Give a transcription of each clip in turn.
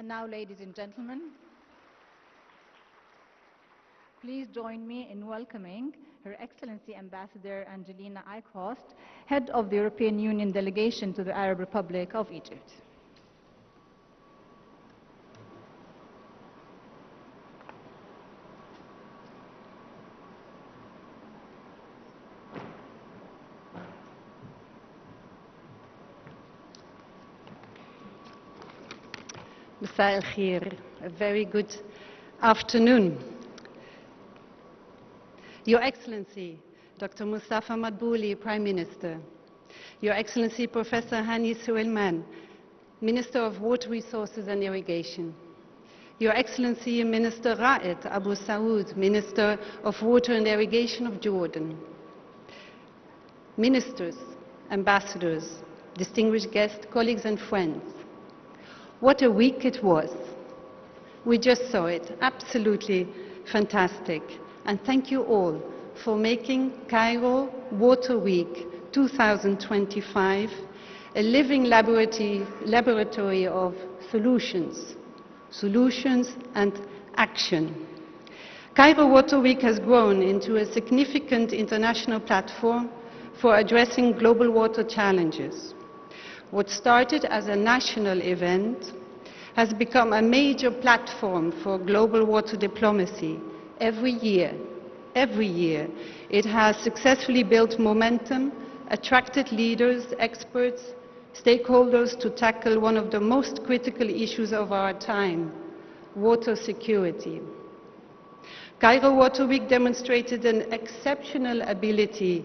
And now, ladies and gentlemen, please join me in welcoming Her Excellency Ambassador Angelina Eichhorst, Head of the European Union Delegation to the Arab Republic of Egypt. Masā al-Khir, a very good afternoon. Your Excellency, Dr. Mustafa Madbouly, Prime Minister, Your Excellency Professor Hani Suleiman, Minister of Water Resources and Irrigation, Your Excellency Minister Raed Abu Saud, Minister of Water and Irrigation of Jordan, Ministers, Ambassadors, distinguished guests, colleagues and friends. What a week it was. We just saw it. Absolutely fantastic. And thank you all for making Cairo Water Week 2025 a living laboratory of solutions and action. Cairo Water Week has grown into a significant international platform for addressing global water challenges. What started as a national event has become a major platform for global water diplomacy. Every year, it has successfully built momentum, attracted leaders, experts, stakeholders to tackle one of the most critical issues of our time, water security. Cairo Water Week demonstrated an exceptional ability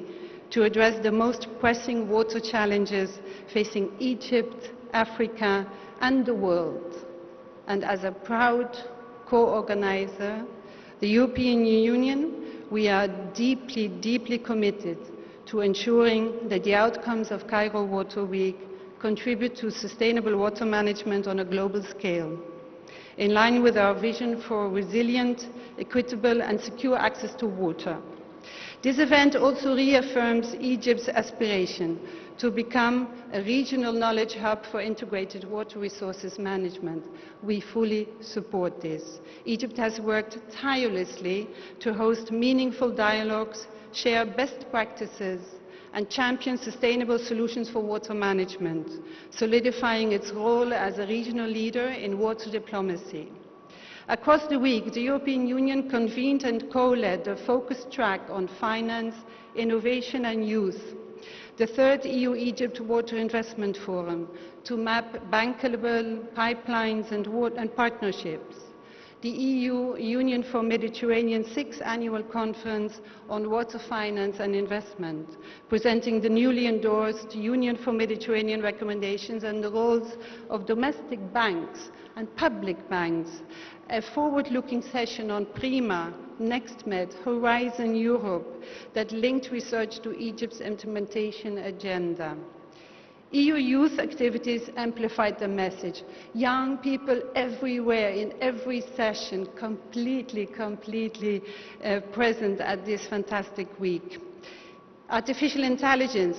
to address the most pressing water challenges facing Egypt, Africa, and the world. And as a proud co-organizer, the European Union, we are deeply, deeply committed to ensuring that the outcomes of Cairo Water Week contribute to sustainable water management on a global scale, in line with our vision for resilient, equitable, and secure access to water. This event also reaffirms Egypt's aspiration to become a regional knowledge hub for integrated water resources management. We fully support this. Egypt has worked tirelessly to host meaningful dialogues, share best practices, and champion sustainable solutions for water management, solidifying its role as a regional leader in water diplomacy. Across the week, the European Union convened and co-led a focused track on finance, innovation and youth, the third EU-Egypt Water Investment Forum, to map bankable pipelines and partnerships, the EU Union for Mediterranean 6th Annual Conference on Water Finance and Investment, presenting the newly endorsed Union for Mediterranean recommendations and the roles of domestic banks and public banks, a forward-looking session on PRIMA, NextMed, Horizon Europe that linked research to Egypt's implementation agenda. EU youth activities amplified the message. Young people everywhere, in every session, completely present at this fantastic week. Artificial intelligence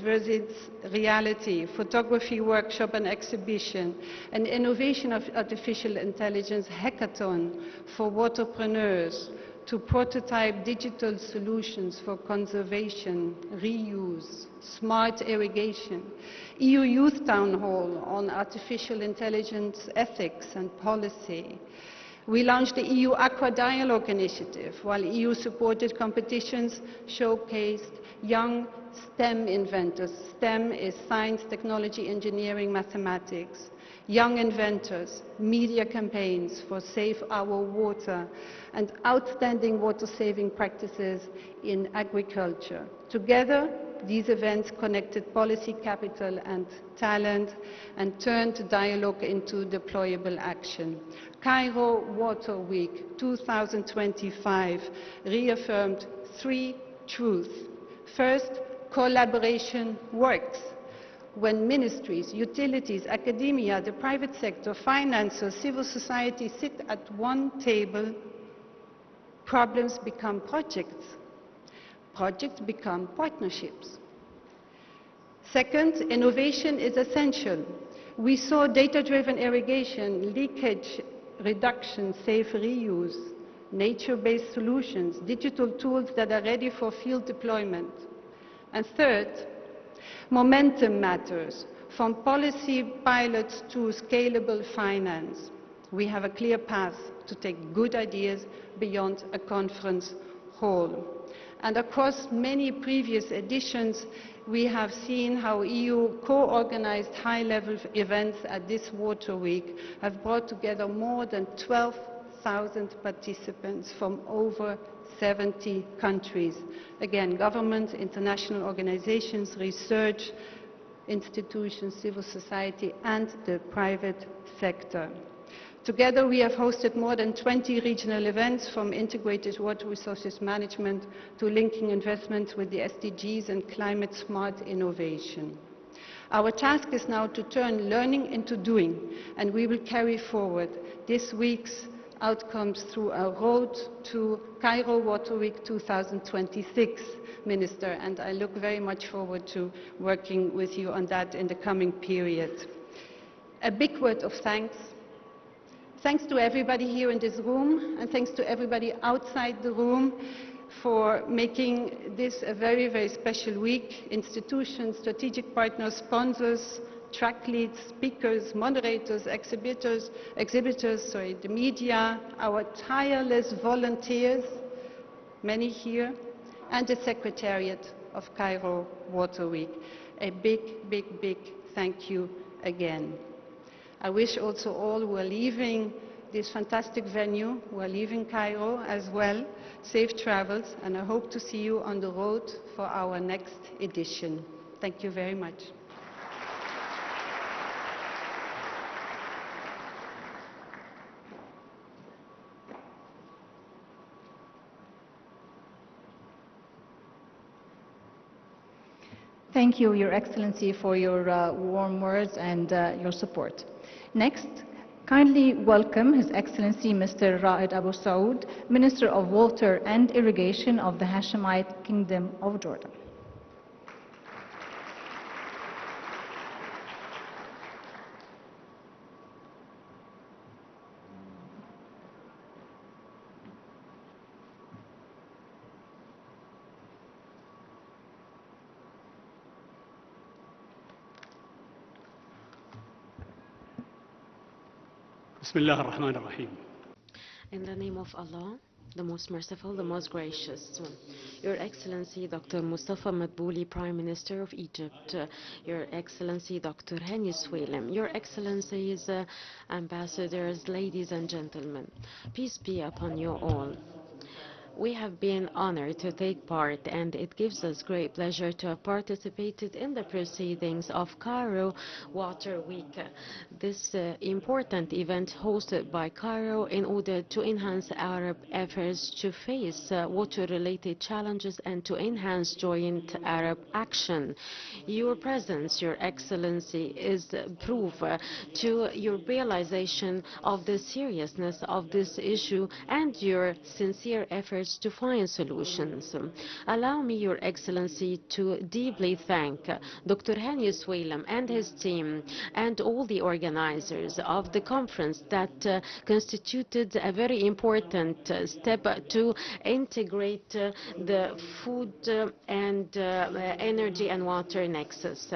versus reality, photography workshop and exhibition, an innovation of artificial intelligence hackathon for waterpreneurs to prototype digital solutions for conservation, reuse, smart irrigation, EU Youth Town Hall on artificial intelligence ethics and policy. We launched the EU Aqua Dialogue Initiative, while EU-supported competitions showcased young STEM inventors. STEM is science, technology, engineering, mathematics. Young inventors, media campaigns for Save Our Water, and outstanding water-saving practices in agriculture. Together, these events connected policy capital and talent and turned dialogue into deployable action. Cairo Water Week 2025 reaffirmed three truths. First, collaboration works. When ministries, utilities, academia, the private sector, financiers, civil society sit at one table, problems become projects. Projects become partnerships. Second, innovation is essential. We saw data-driven irrigation, leakage reduction, safe reuse, nature-based solutions, digital tools that are ready for field deployment. And third, momentum matters, from policy pilots to scalable finance. We have a clear path to take good ideas beyond a conference hall. And across many previous editions, we have seen how EU co-organized high-level events at this Water Week have brought together more than 12,000 participants from over 70 countries. Again, governments, international organizations, research institutions, civil society, and the private sector. Together, we have hosted more than 20 regional events, from integrated water resources management to linking investments with the SDGs and climate-smart innovation. Our task is now to turn learning into doing, and we will carry forward this week's outcomes through a road to Cairo Water Week 2026, Minister, and I look very much forward to working with you on that in the coming period. A big word of thanks. Thanks to everybody here in this room, and thanks to everybody outside the room for making this a very, very special week. Institutions, strategic partners, sponsors, track leads, speakers, moderators, exhibitors, the media, our tireless volunteers, many here, and the Secretariat of Cairo Water Week. A big, big, big thank you again. I wish also all who are leaving this fantastic venue, who are leaving Cairo as well, safe travels, and I hope to see you on the road for our next edition. Thank you very much. Thank you, Your Excellency, for your warm words and your support. Next, kindly welcome His Excellency Mr. Raed Abu Saud, Minister of Water and Irrigation of the Hashemite Kingdom of Jordan. Bismillah ar-Rahman ar-Rahim. In the name of Allah, the most merciful, the most gracious. Your Excellency Dr. Mustafa Madbouly, Prime Minister of Egypt, Your Excellency Dr. Hani Swalem, Your Excellencies, ambassadors, ladies and gentlemen, peace be upon you all. We have been honored to take part, and it gives us great pleasure to have participated in the proceedings of Cairo Water Week. This important event hosted by Cairo in order to enhance Arab efforts to face water-related challenges and to enhance joint Arab action. Your presence, Your Excellency, is proof to your realization of the seriousness of this issue and your sincere efforts to find solutions. Allow me, Your Excellency, to deeply thank Dr. Hani Swalem and his team and all the organizers of the conference that constituted a very important step to integrate the food and energy and water nexus.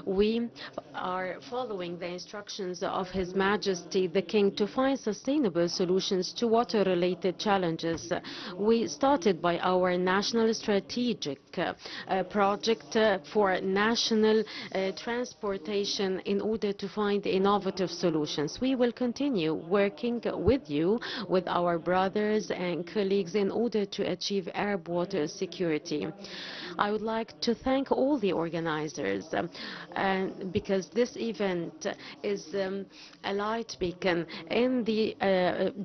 We are following the instructions of His Majesty the King to find sustainable solutions to water-related challenges. We started by our national strategic project for national transportation in order to find innovative solutions. We will continue working with you, with our brothers and colleagues, in order to achieve Arab water security. I would like to thank all the organizers because this event is a light beacon in the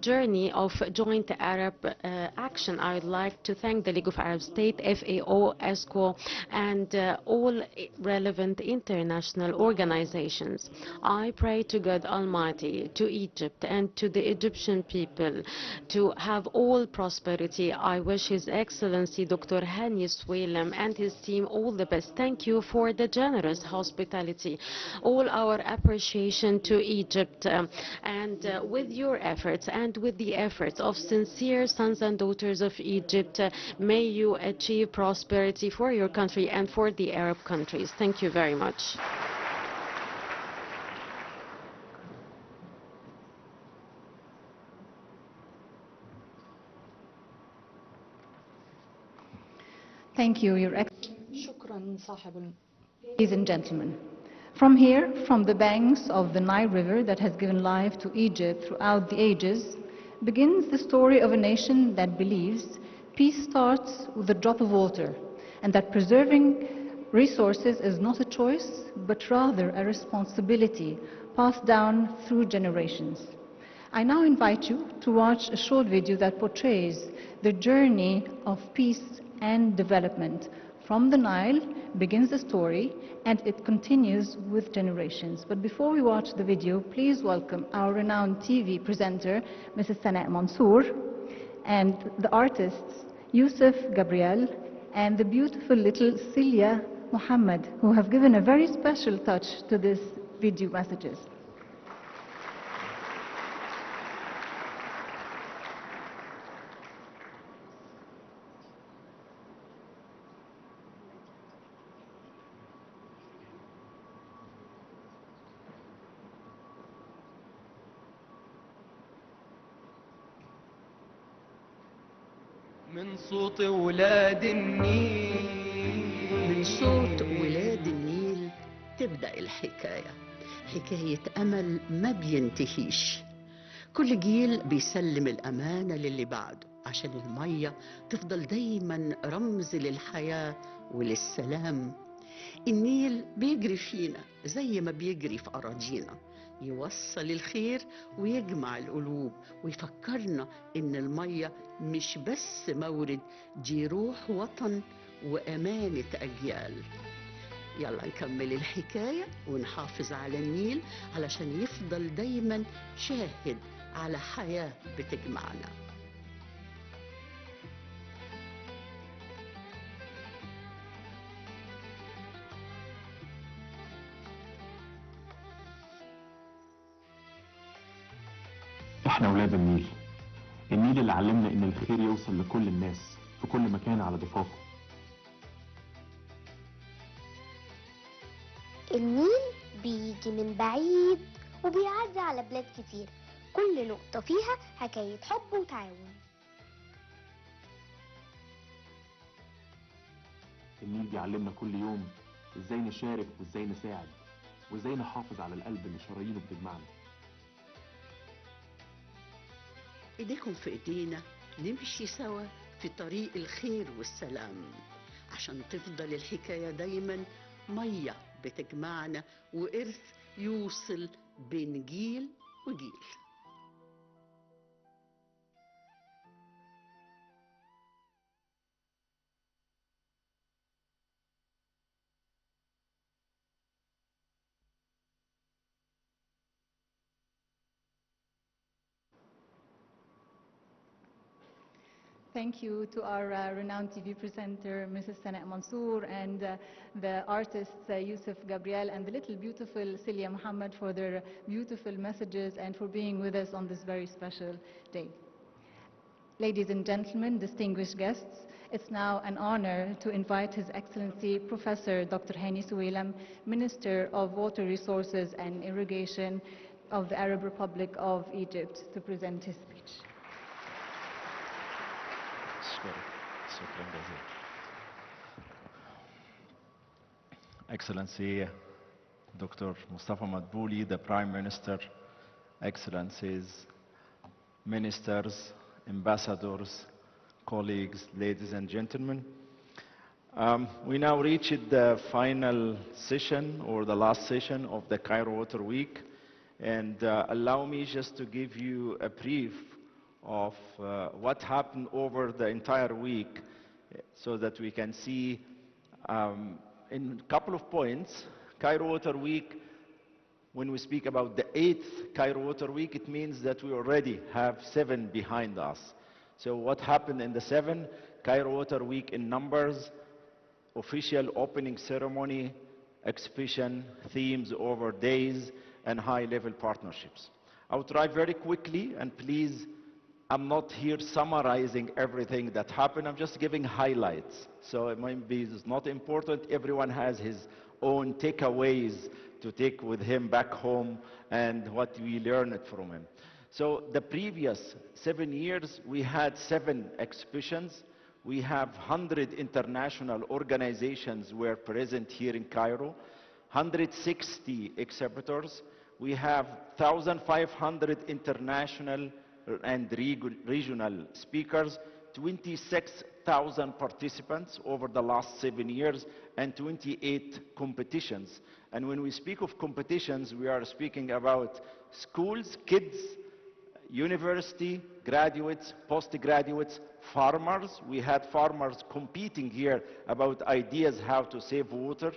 journey of joint Arab action introduction, I would like to thank the League of Arab States, FAO, ESCO, and all relevant international organizations. I pray to God Almighty, to Egypt, and to the Egyptian people to have all prosperity. I wish His Excellency Dr. Hani Swelem and his team all the best. Thank you for the generous hospitality. All our appreciation to Egypt, and with your efforts and with the efforts of sincere sons and daughters of Egypt, may you achieve prosperity for your country and for the Arab countries. Thank you very much. Thank you, Your Excellency. Ladies and gentlemen, from here, from the banks of the Nile River that has given life to Egypt throughout the ages, begins the story of a nation that believes peace starts with a drop of water, and that preserving resources is not a choice, but rather a responsibility passed down through generations. I now invite you to watch a short video that portrays the journey of peace and development. From the Nile begins the story, and it continues with generations. But before we watch the video, please welcome our renowned TV presenter, Mrs. Sana Mansour, and the artists Yusuf Gabriel and the beautiful little Celia Muhammad, who have given a very special touch to this video messages. من صوت ولاد النيل من صوت ولاد النيل تبدأ الحكاية، حكاية أمل ما بينتهيش. كل جيل بيسلم الأمانة للي بعده عشان المية تفضل دايما رمز للحياة وللسلام. النيل بيجري فينا زي ما بيجري في أراضينا، يوصل الخير ويجمع القلوب ويفكرنا إن المية مش بس مورد، دي روح وطن وأمانة أجيال. يلا نكمل الحكاية ونحافظ على النيل علشان يفضل دايما شاهد على حياة بتجمعنا. احنا ولاد النيل، النيل اللي علمنا ان الخير يوصل لكل الناس في كل مكان على ضفافه. النيل بيجي من بعيد وبيعدي على بلاد كتير، كل نقطة فيها حكاية حب وتعاون. النيل بيعلمنا كل يوم ازاي نشارك وازاي نساعد وازاي نحافظ على القلب اللي شرايينه بتجمعنا. ايديكم في ايدينا نمشي سوا في طريق الخير والسلام عشان تفضل الحكاية دايما مية بتجمعنا وإرث يوصل بين جيل وجيل. Thank you to our renowned TV presenter, Mrs. Sana Mansour, and the artists Yusuf Gabriel and the little beautiful Celia Muhammad for their beautiful messages and for being with us on this very special day. Ladies and gentlemen, distinguished guests, it's now an honor to invite His Excellency Professor Dr. Hani Swelem, Minister of Water Resources and Irrigation of the Arab Republic of Egypt, to present his speech. Excellency Dr. Mustafa Madbouly, the Prime Minister, Excellencies, Ministers, Ambassadors, colleagues, ladies and gentlemen. We now reached the final session or the last session of the Cairo Water Week, and allow me just to give you a brief of what happened over the entire week so that we can see in a couple of points. Cairo Water Week, when we speak about the 8th Cairo Water Week, it means that we already have 7 behind us. So what happened in the 7? Cairo Water Week in numbers, official opening ceremony, exhibition, themes over days, and high-level partnerships. I will try very quickly, and please, I'm not here summarizing everything that happened, I'm just giving highlights. So it might be it's not important, everyone has his own takeaways to take with him back home and what we learned from him. So the previous 7 years, we had 7 exhibitions. We have 100 international organizations were present here in Cairo, 160 exhibitors. We have 1,500 international and regional speakers, 26,000 participants over the last 7 years, and 28 competitions. And when we speak of competitions, we are speaking about schools, kids, university, graduates, postgraduates, farmers. We had farmers competing here about ideas how to save water.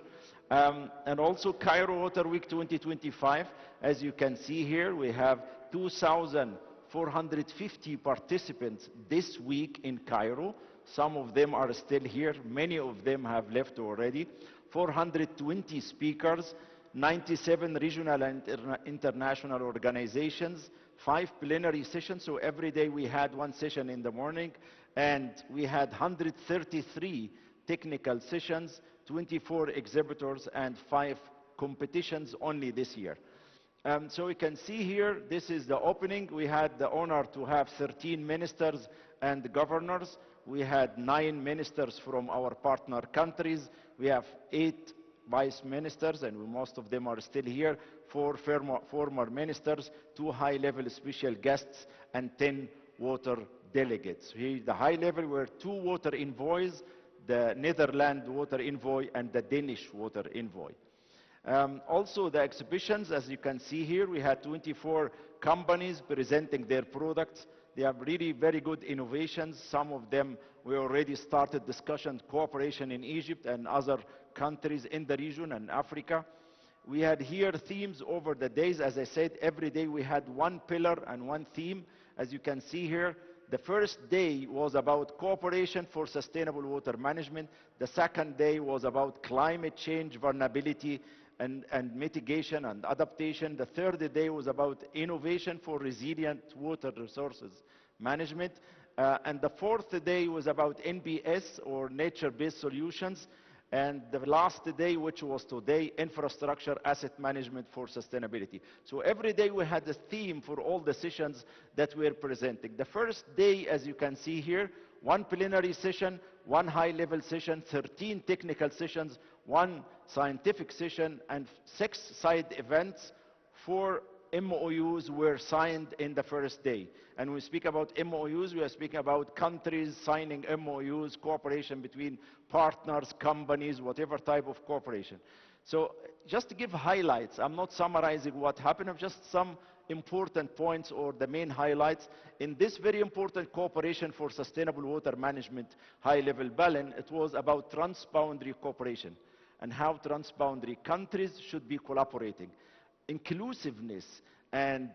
And also Cairo Water Week 2025. As you can see here, we have 2,450 participants this week in Cairo. Some of them are still here. Many of them have left already. 420 speakers, 97 regional and international organizations, 5 plenary sessions, so every day we had 1 session in the morning, and we had 133 technical sessions, 24 exhibitors, and 5 competitions only this year. So you can see here, this is the opening. We had the honor to have 13 ministers and governors. We had 9 ministers from our partner countries. We have 8 vice ministers, and most of them are still here, 4 former ministers, 2 high-level special guests, and 10 water delegates. Here, the high level were 2 water envoys, the Netherlands water envoy and the Danish water envoy. Also, the exhibitions, as you can see here, we had 24 companies presenting their products. They have really very good innovations. Some of them, we already started discussion, cooperation in Egypt and other countries in the region and Africa. We had here themes over the days. As I said, every day we had 1 pillar and 1 theme. As you can see here, the first day was about cooperation for sustainable water management. The second day was about climate change, vulnerability, and mitigation and adaptation. The third day was about innovation for resilient water resources management. And the fourth day was about NBS, or nature-based solutions. And the last day, which was today, infrastructure asset management for sustainability. So every day we had a theme for all the sessions that we are presenting. The first day, as you can see here, 1 plenary session, 1 high-level session, 13 technical sessions, 1 scientific session, and 6 side events. 4 MOUs were signed in the first day. And when we speak about MOUs, we are speaking about countries signing MOUs, cooperation between partners, companies, whatever type of cooperation. So just to give highlights, I'm not summarizing what happened, just some important points or the main highlights. In this very important cooperation for sustainable water management high-level balance, it was about transboundary cooperation and how transboundary countries should be collaborating. Inclusiveness and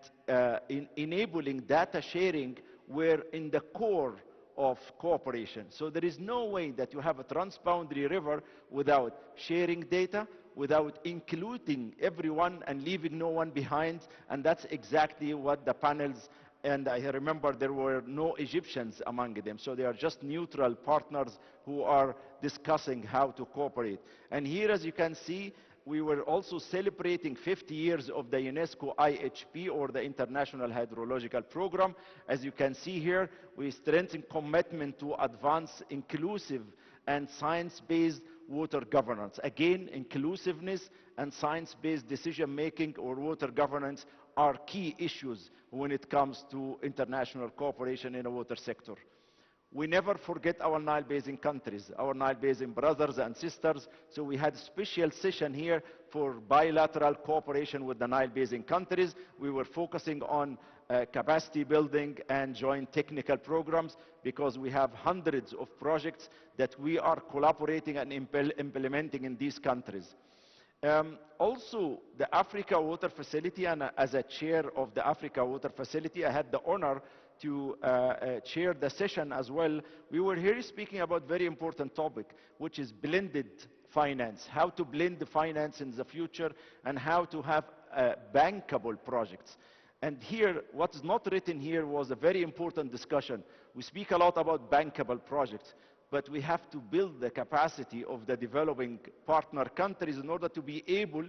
enabling data sharing were in the core of cooperation. So there is no way that you have a transboundary river without sharing data, without including everyone and leaving no one behind, and that's exactly what the panels, and I remember there were no Egyptians among them, so they are just neutral partners who are discussing how to cooperate. And here, as you can see, we were also celebrating 50 years of the UNESCO IHP, or the International Hydrological Program. As you can see here, we strengthen commitment to advance inclusive and science-based water governance. Again, inclusiveness and science-based decision-making or water governance are key issues when it comes to international cooperation in the water sector. We never forget our Nile Basin countries, our Nile Basin brothers and sisters. So we had a special session here for bilateral cooperation with the Nile Basin countries. We were focusing on capacity building and joint technical programs, because we have hundreds of projects that we are collaborating and implementing in these countries. Also, the Africa Water Facility, and as a chair of the Africa Water Facility, I had the honor to chair the session as well. We were here speaking about very important topic, which is blended finance, how to blend the finance in the future, and how to have bankable projects. And here, what is not written here was a very important discussion. We speak a lot about bankable projects, but we have to build the capacity of the developing partner countries in order to be able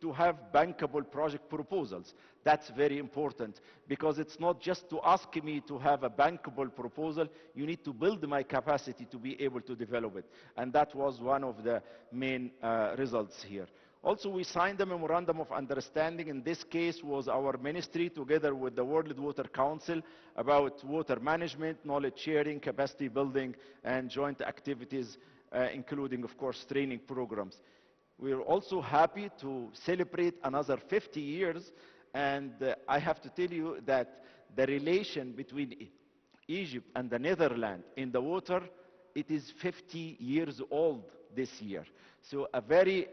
to have bankable project proposals. That's very important, because it's not just to ask me to have a bankable proposal, you need to build my capacity to be able to develop it. And that was one of the main results here. Also, we signed a memorandum of understanding. In this case was our ministry together with the World Water Council about water management, knowledge sharing, capacity building, and joint activities, including, of course, training programs. We are also happy to celebrate another 50 years, and I have to tell you that the relation between Egypt and the Netherlands in the water, it is 50 years old this year. So a very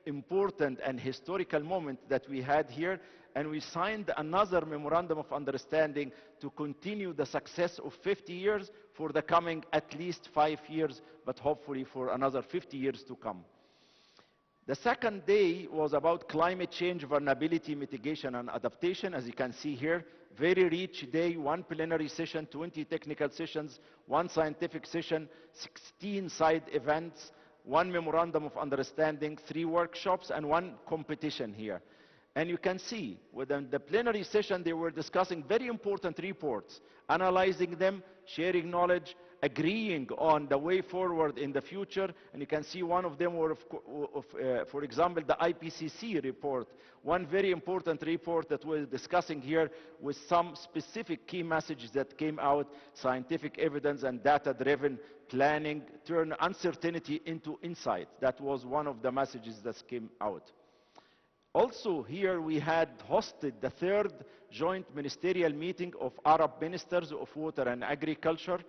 important and historical moment that we had here, and we signed another memorandum of understanding to continue the success of 50 years for the coming at least 5 years, but hopefully for another 50 years to come. The second day was about climate change, vulnerability, mitigation, and adaptation. As you can see here, very rich day, 1 plenary session, 20 technical sessions, 1 scientific session, 16 side events, 1 memorandum of understanding, 3 workshops, and 1 competition here. And you can see, within the plenary session, they were discussing very important reports, analyzing them, sharing knowledge, agreeing on the way forward in the future. And you can see one of them were, for example, the IPCC report, one very important report that we're discussing here with some specific key messages that came out: scientific evidence and data-driven planning turn uncertainty into insight. That was one of the messages that came out. Also here we had hosted the 3rd joint ministerial meeting of Arab ministers of water and agriculture.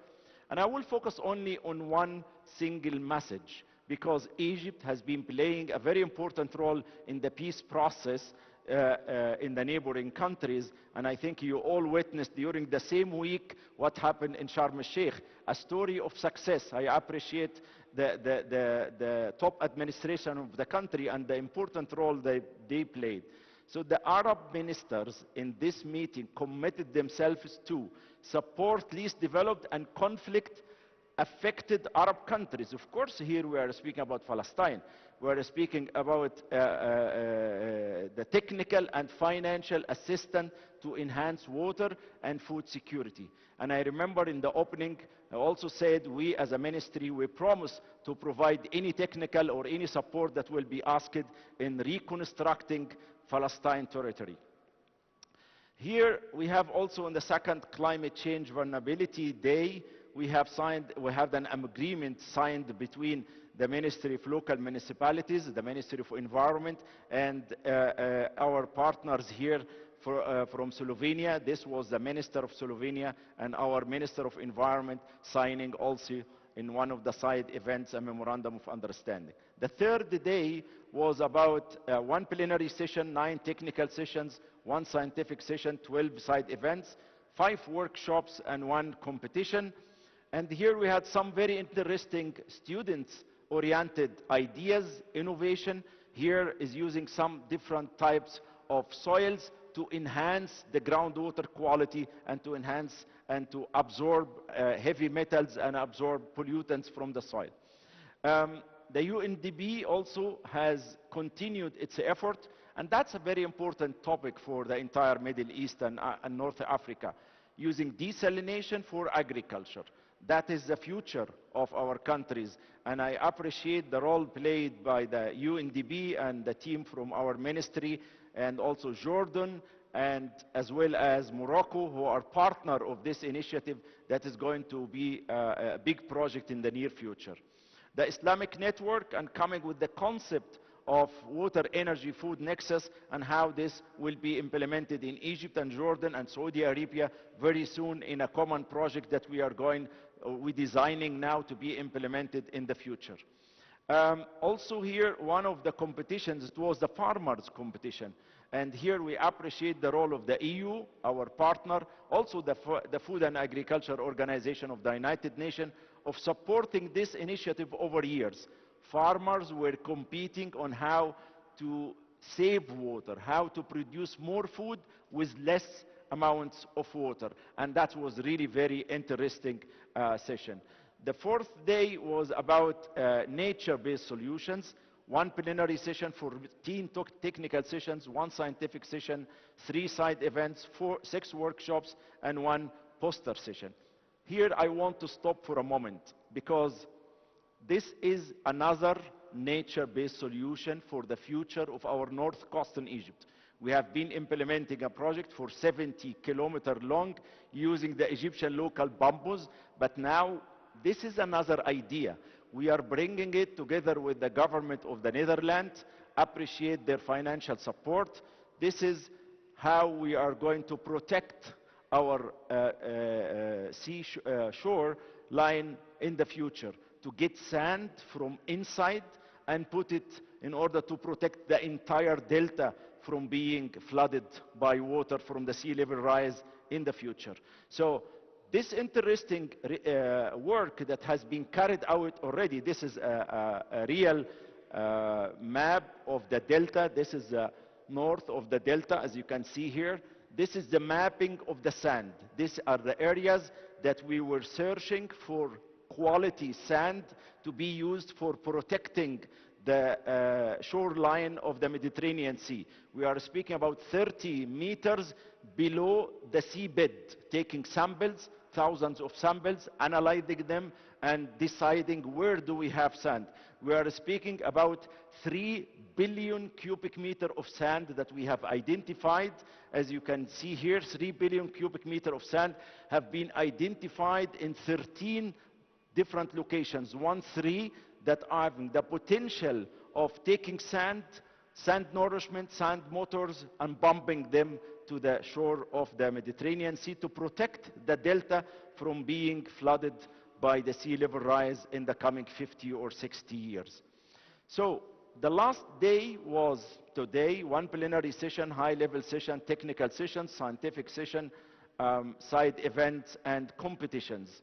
And I will focus only on 1 single message, because Egypt has been playing a very important role in the peace process in the neighboring countries. And I think you all witnessed during the same week what happened in Sharm el-Sheikh, a story of success. I appreciate the top administration of the country and the important role they played. So the Arab ministers in this meeting committed themselves to support least developed and conflict-affected Arab countries. Of course, here we are speaking about Palestine. We are speaking about the technical and financial assistance to enhance water and food security. And I remember in the opening, I also said we as a ministry, we promise to provide any technical or any support that will be asked in reconstructing Palestine territory. Here we have also on the 2nd Climate Change Vulnerability Day, we have an agreement signed between the Ministry of Local Municipalities, the Ministry of Environment, and our partners here from Slovenia. This was the Minister of Slovenia and our Minister of Environment signing also in one of the side events a memorandum of understanding. The 3rd day was about 1 plenary session, 9 technical sessions, 1 scientific session, 12 side events, 5 workshops, and 1 competition. And here we had some very interesting students-oriented ideas, innovation. Here is using some different types of soils to enhance the groundwater quality and to enhance and to absorb heavy metals and absorb pollutants from the soil. The UNDP also has continued its effort, and that's a very important topic for the entire Middle East and North Africa, using desalination for agriculture. That is the future of our countries, and I appreciate the role played by the UNDP and the team from our ministry, and also Jordan, and as well as Morocco, who are partner of this initiative that is going to be a big project in the near future. The Islamic Network, and coming with the concept of water, energy, food nexus, and how this will be implemented in Egypt and Jordan and Saudi Arabia very soon in a common project that we're designing now to be implemented in the future. Also here, one of the competitions, it was the farmers competition. And here we appreciate the role of the EU, our partner, also the Food and Agriculture Organization of the United Nations, of supporting this initiative over years. Farmers were competing on how to save water, how to produce more food with less amounts of water. And that was really very interesting session. The fourth day was about nature-based solutions. One plenary session, 14 technical sessions, one scientific session, 3 side events, 6 workshops, and 1 poster session. Here I want to stop for a moment because this is another nature-based solution for the future of our north coast in Egypt. We have been implementing a project for 70 kilometers long using the Egyptian local bamboos, but now this is another idea. We are bringing it together with the government of the Netherlands, appreciate their financial support. This is how we are going to protect our shore line in the future, to get sand from inside and put it in order to protect the entire delta from being flooded by water from the sea level rise in the future. So this interesting work that has been carried out already, this is a real map of the delta. This is the north of the delta, as you can see here. This is the mapping of the sand. These are the areas that we were searching for quality sand to be used for protecting the shoreline of the Mediterranean Sea. We are speaking about 30 meters below the seabed, taking samples, thousands of samples, analyzing them, and deciding where do we have sand. We are speaking about 3 billion cubic meter of sand that we have identified. As you can see here, 3 billion cubic meter of sand have been identified in 13 different locations, 3 that have the potential of taking sand, sand nourishment, sand motors, and pumping them to the shore of the Mediterranean Sea to protect the delta from being flooded by the sea level rise in the coming 50 or 60 years. So the last day was today, 1 plenary session, high-level session, technical session, scientific session, side events, and competitions.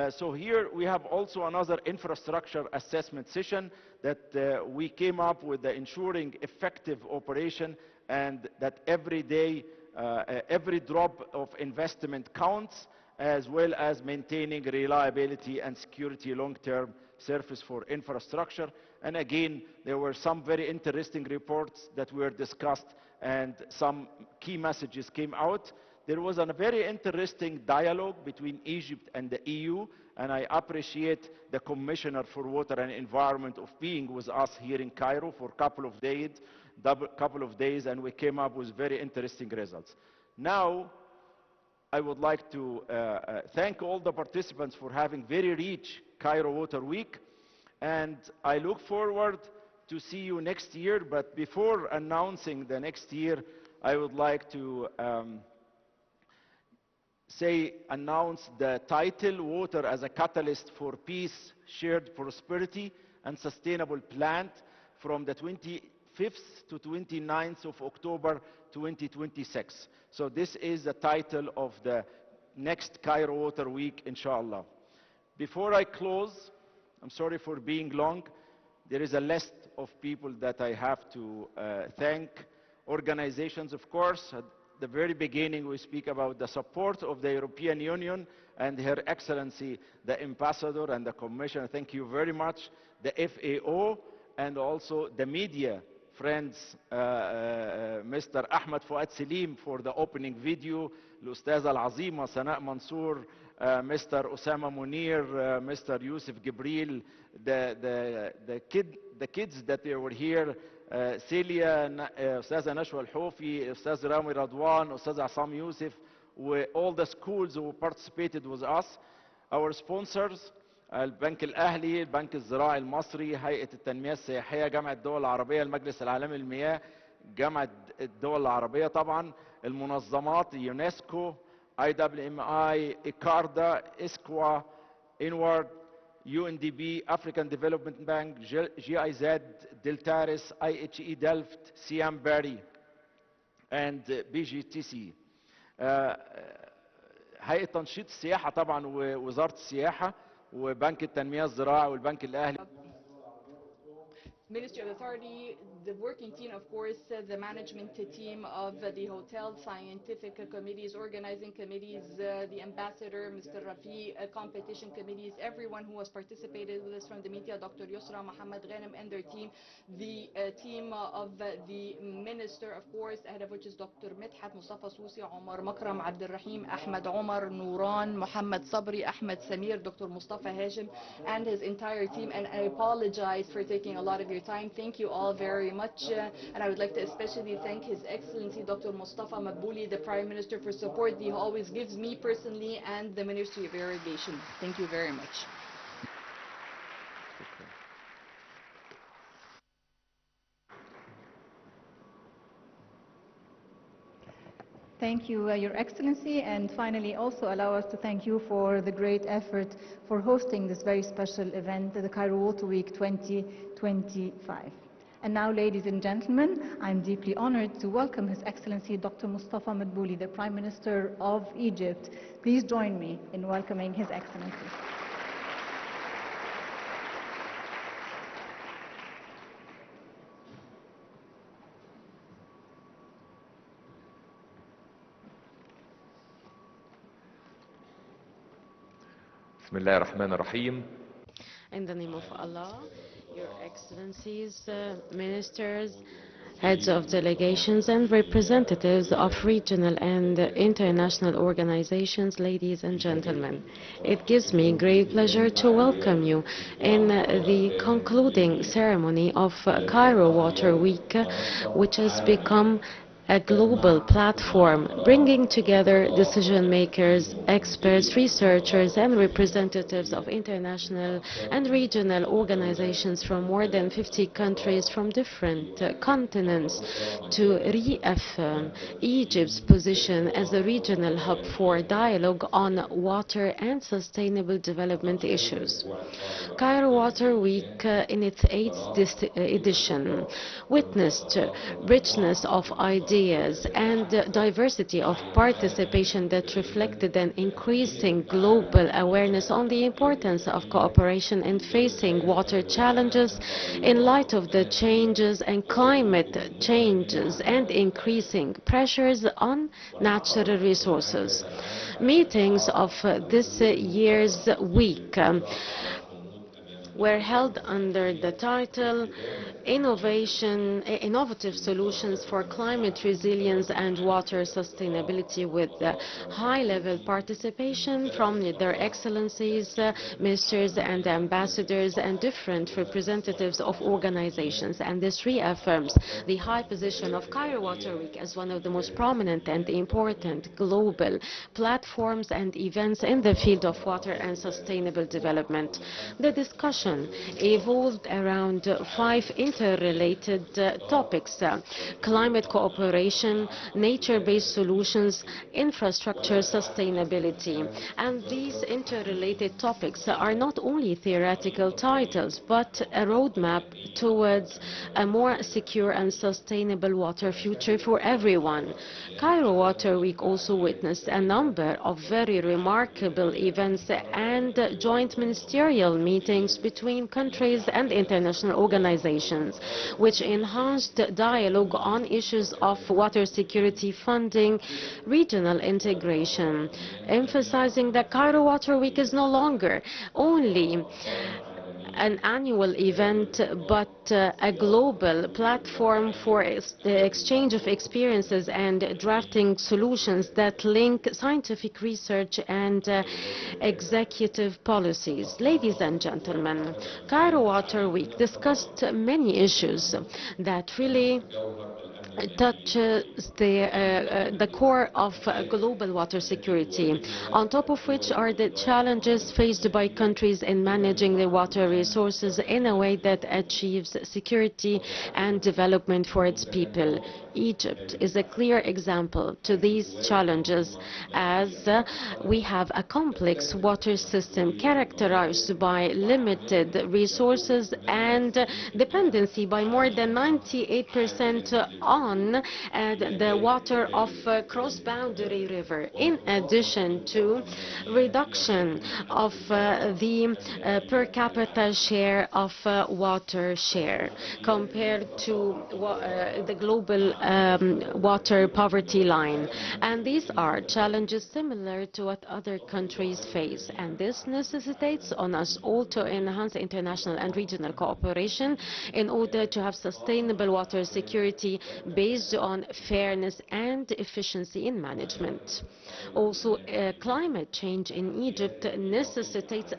So here we have also another infrastructure assessment session that we came up with the ensuring effective operation and that every day, every drop of investment counts, as well as maintaining reliability and security long-term service for infrastructure. And again, there were some very interesting reports that were discussed and some key messages came out. There was a very interesting dialogue between Egypt and the EU, and I appreciate the Commissioner for Water and Environment of being with us here in Cairo for a couple of days, and we came up with very interesting results. Now, I would like to thank all the participants for having very rich Cairo Water Week, and I look forward to see you next year. But before announcing the next year, I would like to announce the title, Water as a Catalyst for Peace, Shared Prosperity and Sustainable Plant, from the 25th to 29th of October 2026. So this is the title of the next Cairo Water Week, inshallah. Before I close, I'm sorry for being long, there is a list of people that I have to thank. Organizations, of course. At the very beginning, we speak about the support of the European Union and Her Excellency, the Ambassador and the Commissioner. Thank you very much. The FAO and also the media friends, Mr. Ahmed Fouad Selim for the opening video, الأستاذة العظيمة سناء منصور, Mr. Osama Munir, Mr. Yusuf Gibril, the kids that they were here, Celia, أستاذة نشوى الحوفي, أستاذ رامي رضوان, أستاذ عصام يوسف, all the schools who participated with us, our sponsors, البنك الأهلي، البنك الزراعي المصري، هيئة التنمية السياحية، جامعة الدول العربية، المجلس العالمي للمياه، جامعة الدول العربية طبعا، المنظمات يونسكو، IWMI، إيكاردا، إسكوا، إنورد، UNDP, African Development Bank, GIZ, Deltares, IHE Delft, CM Barry, and BGTC. هيئة تنشيط السياحة طبعا ووزارة السياحة وبنك التنمية الزراعي والبنك الأهلي. Ministry of Authority, the working team, of course, the management team of the hotel, scientific committees, organizing committees, the ambassador, Mr. Rafi, competition committees, everyone who has participated with us from the media, Dr. Yusra, Mohammed Ghanem and their team, the team of the minister, of course, ahead of which is Dr. Midhat, Mustafa Susi, Omar Makram, Abdul Rahim, Ahmed Omar, Nouran, Mohammed Sabri, Ahmed Samir, Dr. Mustafa Hashim, and his entire team. And I apologize for taking a lot of your time. Thank you all very much. And I would like to especially thank His Excellency Dr. Mustafa Madbouly, the Prime Minister, for support he always gives me personally and the Ministry of Irrigation. Thank you very much. Thank you, Your Excellency, and finally also allow us to thank you for the great effort for hosting this very special event, the Cairo Water Week 2025. And now, ladies and gentlemen, I'm deeply honored to welcome His Excellency Dr. Mustafa Madbouly, the Prime Minister of Egypt. Please join me in welcoming His Excellency. بسم الله الرحمن الرحيم. In the name of Allah, Your Excellencies, ministers, heads of delegations and representatives of regional and international organizations, ladies and gentlemen. It gives me great pleasure to welcome you in the concluding ceremony of Cairo Water Week, which has become a global platform bringing together decision makers, experts, researchers, and representatives of international and regional organizations from more than 50 countries from different continents to reaffirm Egypt's position as a regional hub for dialogue on water and sustainable development issues. Cairo Water Week, in its 8th edition, witnessed richness of ideas and diversity of participation that reflected an increasing global awareness on the importance of cooperation in facing water challenges in light of the changes and climate changes and increasing pressures on natural resources. Meetings of this year's week were held under the title Innovative Solutions for Climate Resilience and Water Sustainability, with high-level participation from their excellencies, ministers and ambassadors and different representatives of organizations. And this reaffirms the high position of Cairo Water Week as one of the most prominent and important global platforms and events in the field of water and sustainable development. The discussion evolved around 5 interrelated topics: climate cooperation, nature-based solutions, infrastructure sustainability. And these interrelated topics are not only theoretical titles, but a roadmap towards a more secure and sustainable water future for everyone. Cairo Water Week also witnessed a number of very remarkable events and joint ministerial meetings between countries and international organizations, which enhanced dialogue on issues of water security, funding, regional integration, emphasizing that Cairo Water Week is no longer only an annual event, but a global platform for the exchange of experiences and drafting solutions that link scientific research and executive policies. Ladies and gentlemen, Cairo Water Week discussed many issues that really touches the core of global water security, on top of which are the challenges faced by countries in managing their water resources in a way that achieves security and development for its people. Egypt is a clear example to these challenges, as we have a complex water system characterized by limited resources and dependency by more than 98% on the water of cross-boundary river, in addition to reduction of the per capita share of water share compared to the global water poverty line. And these are challenges similar to what other countries face, and this necessitates on us all to enhance international and regional cooperation in order to have sustainable water security based on fairness and efficiency in management. Also, climate change in Egypt necessitates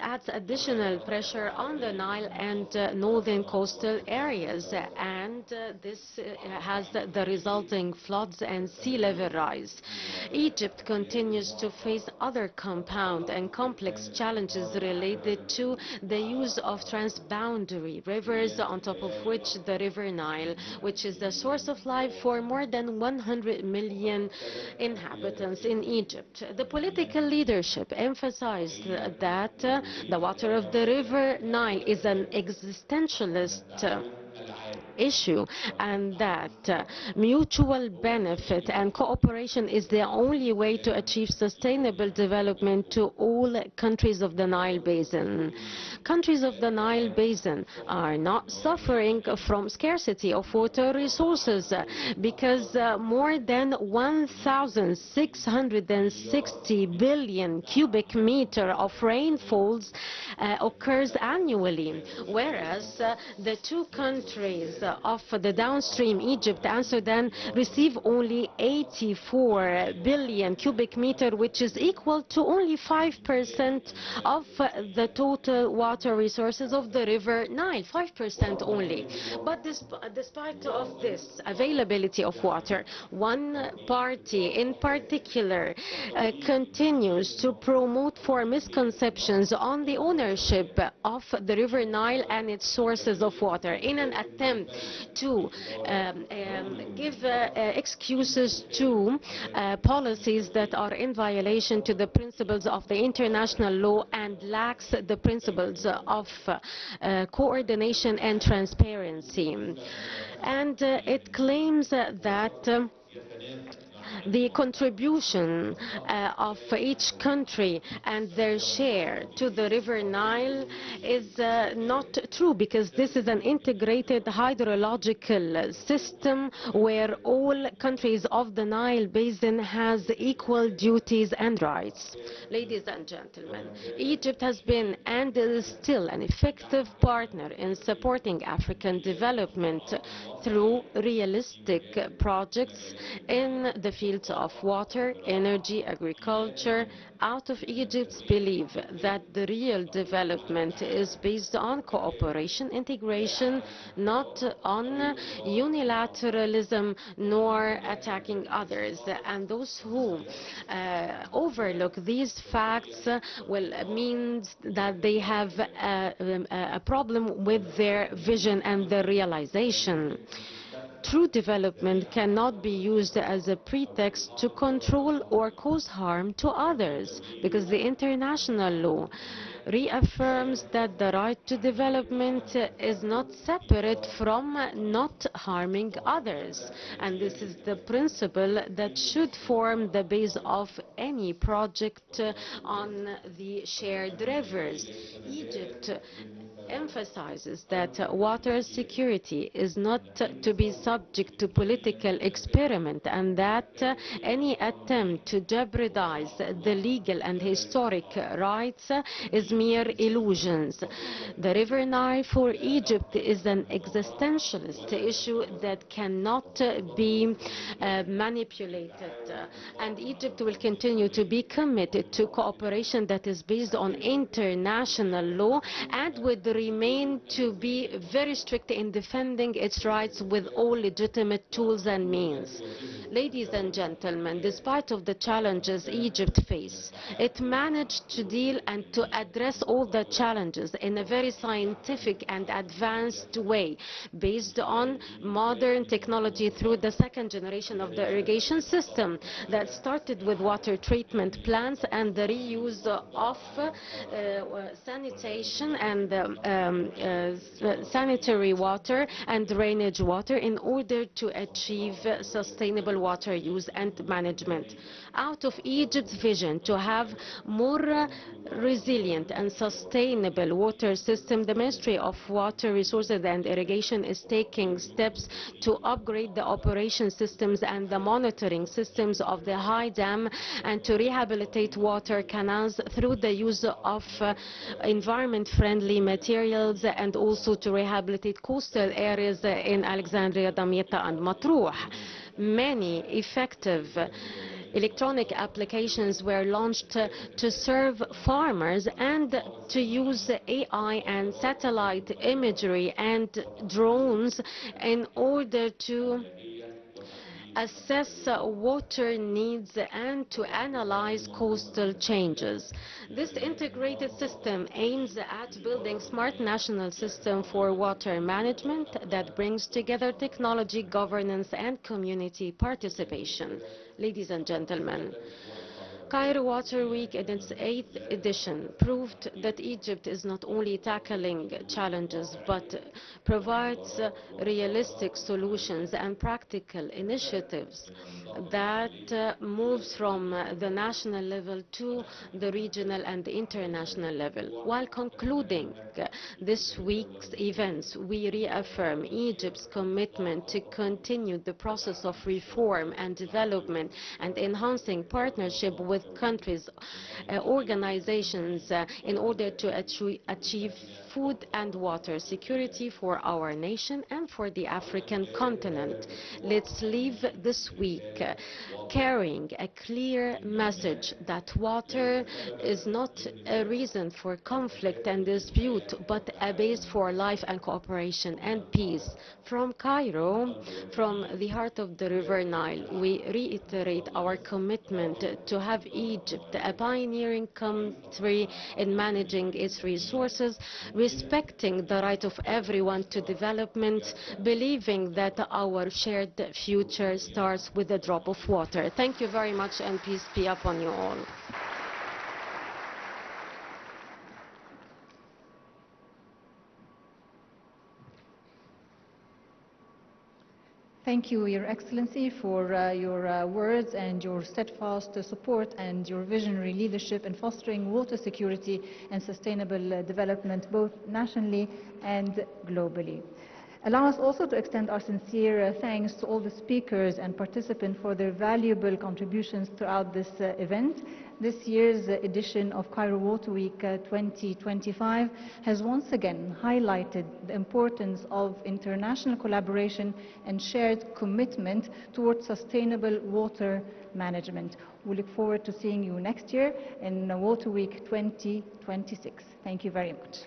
adds additional pressure on the Nile and northern coastal areas, and this has the resulting floods and sea level rise. Egypt continues to face other compound and complex challenges related to the use of transboundary rivers, on top of which the river Nile, which is the source of life for more than 100 million inhabitants in Egypt. The political leadership emphasized that the water of the river Nile is an existentialist issue, and that mutual benefit and cooperation is the only way to achieve sustainable development to all countries of the Nile Basin. Countries of the Nile Basin are not suffering from scarcity of water resources because more than 1,660 billion cubic meter of rainfalls occurs annually, whereas the two countries of the downstream, Egypt and Sudan, receive only 84 billion cubic meter, which is equal to only 5% of the total water resources of the river Nile, 5% only. But despite of this availability of water, one party in particular continues to promote for misconceptions on the ownership of the river Nile and its sources of water in an attempt to give excuses to policies that are in violation to the principles of the international law and lacks the principles of coordination and transparency. And it claims that the contribution of each country and their share to the river Nile is not true, because this is an integrated hydrological system where all countries of the Nile Basin has equal duties and rights. Ladies and gentlemen, Egypt has been and is still an effective partner in supporting African development through realistic projects in the fields of water, energy, agriculture. Out of Egypt's belief that the real development is based on cooperation, integration, not on unilateralism nor attacking others. And those who overlook these facts means that they have a problem with their vision and their realization. True development cannot be used as a pretext to control or cause harm to others, because the international law reaffirms that the right to development is not separate from not harming others. And this is the principle that should form the base of any project on the shared rivers. Egypt emphasizes that water security is not to be subject to political experiment, and that any attempt to jeopardize the legal and historic rights is mere illusions. The river Nile for Egypt is an existentialist issue that cannot be manipulated, and Egypt will continue to be committed to cooperation that is based on international law and with remain to be very strict in defending its rights with all legitimate tools and means. Ladies and gentlemen, despite of the challenges Egypt faces, it managed to deal and to address all the challenges in a very scientific and advanced way, based on modern technology through the second generation of the irrigation system that started with water treatment plants and the reuse of sanitation and sanitary water and drainage water in order to achieve sustainable water use and management. Out of Egypt's vision to have more resilient and sustainable water system, the Ministry of Water Resources and Irrigation is taking steps to upgrade the operation systems and the monitoring systems of the high dam and to rehabilitate water canals through the use of environment-friendly materials, and also to rehabilitate coastal areas in Alexandria, Damietta and Matruh. Many effective electronic applications were launched to serve farmers and to use AI and satellite imagery and drones in order to assess water needs and to analyze coastal changes. This integrated system aims at building smart national system for water management that brings together technology, governance and community participation. Ladies and gentlemen, Cairo Water Week in its 8th edition proved that Egypt is not only tackling challenges but provides realistic solutions and practical initiatives that moves from the national level to the regional and the international level. While concluding this week's events, we reaffirm Egypt's commitment to continue the process of reform and development and enhancing partnership with countries, organizations in order to achieve food and water security for our nation and for the African continent. Let's leave this week carrying a clear message that water is not a reason for conflict and dispute, but a base for life and cooperation and peace. From Cairo, from the heart of the River Nile, we reiterate our commitment to have Egypt a pioneering country in managing its resources, respecting the right of everyone to development, believing that our shared future starts with a drop of water. Thank you very much, and peace be upon you all. Thank you, Your Excellency, for your words and your steadfast support and your visionary leadership in fostering water security and sustainable development both nationally and globally. Allow us also to extend our sincere thanks to all the speakers and participants for their valuable contributions throughout this event. This year's edition of Cairo Water Week 2025 has once again highlighted the importance of international collaboration and shared commitment towards sustainable water management. We look forward to seeing you next year in Water Week 2026. Thank you very much.